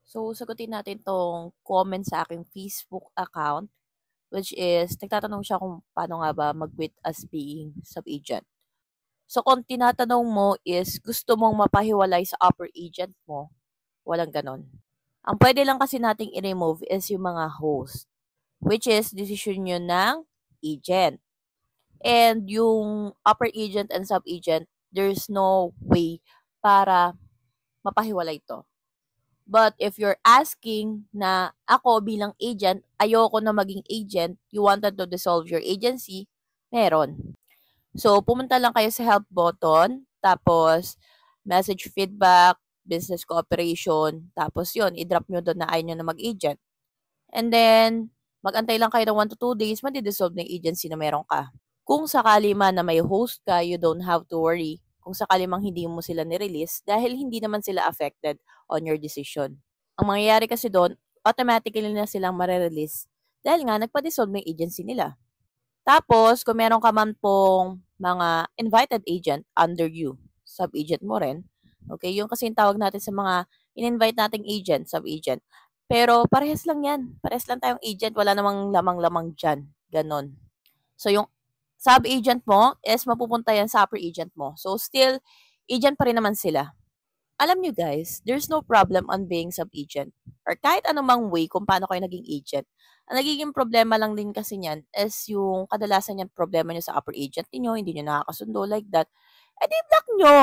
So, sagutin natin tong comment sa aking Facebook account, which is, nagtatanong siya kung paano nga ba mag-quit as being sub-agent. So, kung tinatanong mo is, gusto mong mapahiwalay sa upper agent mo, walang ganon. Ang pwede lang kasi nating i-remove is yung mga host, which is, decision yun ng agent. And yung upper agent and sub-agent, there's no way para mapahiwalay to. But if you're asking na ako bilang agent, ayoko na maging agent, you wanted to dissolve your agency, meron. So, pumunta lang kayo sa help button, tapos message feedback, business cooperation, tapos yun, i-drop nyo doon na ayaw nyo na mag-agent. And then, mag-antay lang kayo ng 1 to 2 days, madi-dissolve na yung agency na meron ka. Kung sakali man na may host ka, you don't have to worry kung sakali mang hindi mo sila ni-release dahil hindi naman sila affected on your decision. Ang mangyayari kasi doon, automatically na silang marerelease dahil nga nagpa-dissolve na yung agency nila. Tapos, kung meron ka man pong mga invited agent under you, sub-agent mo rin, okay, yung kasi yung tawag natin sa mga in-invite nating agent, sub-agent. Pero parehas lang yan. Parehas lang tayong agent. Wala namang lamang-lamang dyan. Ganon. So, yung sub-agent mo is mapupunta yan sa upper agent mo. So, still, agent pa rin naman sila. Alam nyo guys, there's no problem on being sub-agent or kahit anumang way kung paano kayo naging agent. Ang nagiging problema lang din kasi niyan is yung kadalasan yan problema nyo sa upper agent niyo, hindi nyo nakakasundo like that. Eh di block nyo!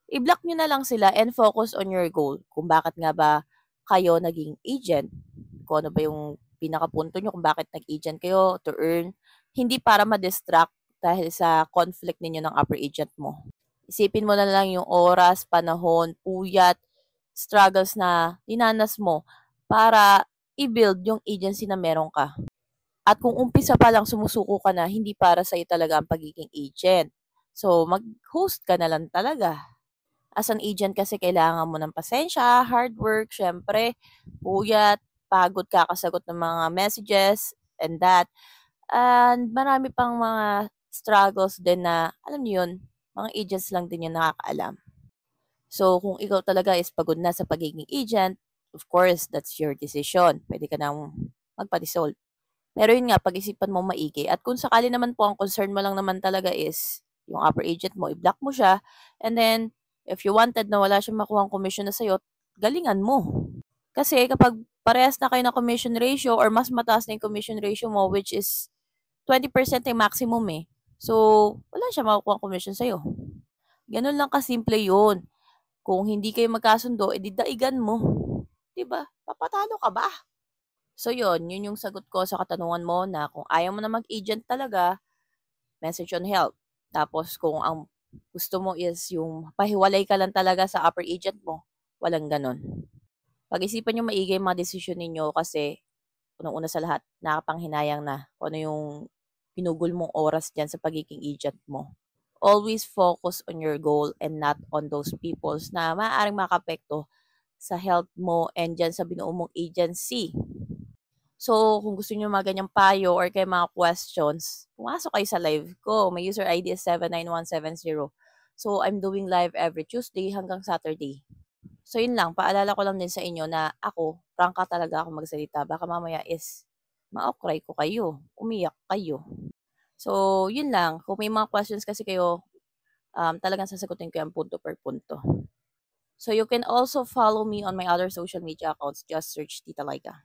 I-block nyo na lang sila and focus on your goal. Kung bakit nga ba kayo naging agent, kung ano ba yung pinakapunto nyo kung bakit nag-agent kayo to earn, hindi para ma-distract dahil sa conflict ninyo ng upper agent mo. Isipin mo na lang yung oras, panahon, puyat, struggles na dinanas mo para i-build yung agency na meron ka. At kung umpisa pa lang sumusuko ka na, hindi para sa'yo talaga ang pagiging agent. So, mag-host ka na lang talaga. As an agent kasi kailangan mo ng pasensya, hard work, syempre, puyat, pagod kakasagot ng mga messages, and that. And marami pang mga struggles din na, alam niyo yun, mga agents lang din yung nakakaalam. So, kung ikaw talaga is pagod na sa pagiging agent, of course, that's your decision. Pwede ka nang magpa-dissolve. Pero yun nga, pag-isipan mo maigi. At kung sakali naman po, ang concern mo lang naman talaga is yung upper agent mo, i-block mo siya. And then, if you wanted na wala siyang makuha commission na sa'yo, galingan mo. Kasi kapag parehas na kayo ng commission ratio or mas mataas na yung commission ratio mo, which is 20% yung maximum eh. So, wala siya makukuha commission sa'yo. Ganun lang kasimple yun. Kung hindi kayo magkasundo, edi daigan mo. 'Di ba? Papatalo ka ba? So yun yung sagot ko sa katanungan mo na kung ayaw mo na mag-agent talaga, message on help. Tapos kung ang gusto mo is yung pahiwalay ka lang talaga sa upper agent mo, walang ganon. Pag-isipan nyo maigi yung mga desisyon ninyo kasi unang-una sa lahat, nakapanghinayang na kung ano yung pinugol mong oras dyan sa pagiging agent mo. Always focus on your goal and not on those peoples na maaaring makapekto sa health mo and dyan sa binuo mong agency. So, kung gusto niyo mga ganyang payo or kay mga questions, pumasok kayo sa live ko. My user ID is 79170. So, I'm doing live every Tuesday hanggang Saturday. So, yun lang. Paalala ko lang din sa inyo na ako, prangka talaga ako magsalita. Baka mamaya is ma-cry ko kayo. Umiyak kayo. So, yun lang. Kung may mga questions kasi kayo, talagang sasagutin ko yan punto per punto. So, you can also follow me on my other social media accounts. Just search Tita Laika.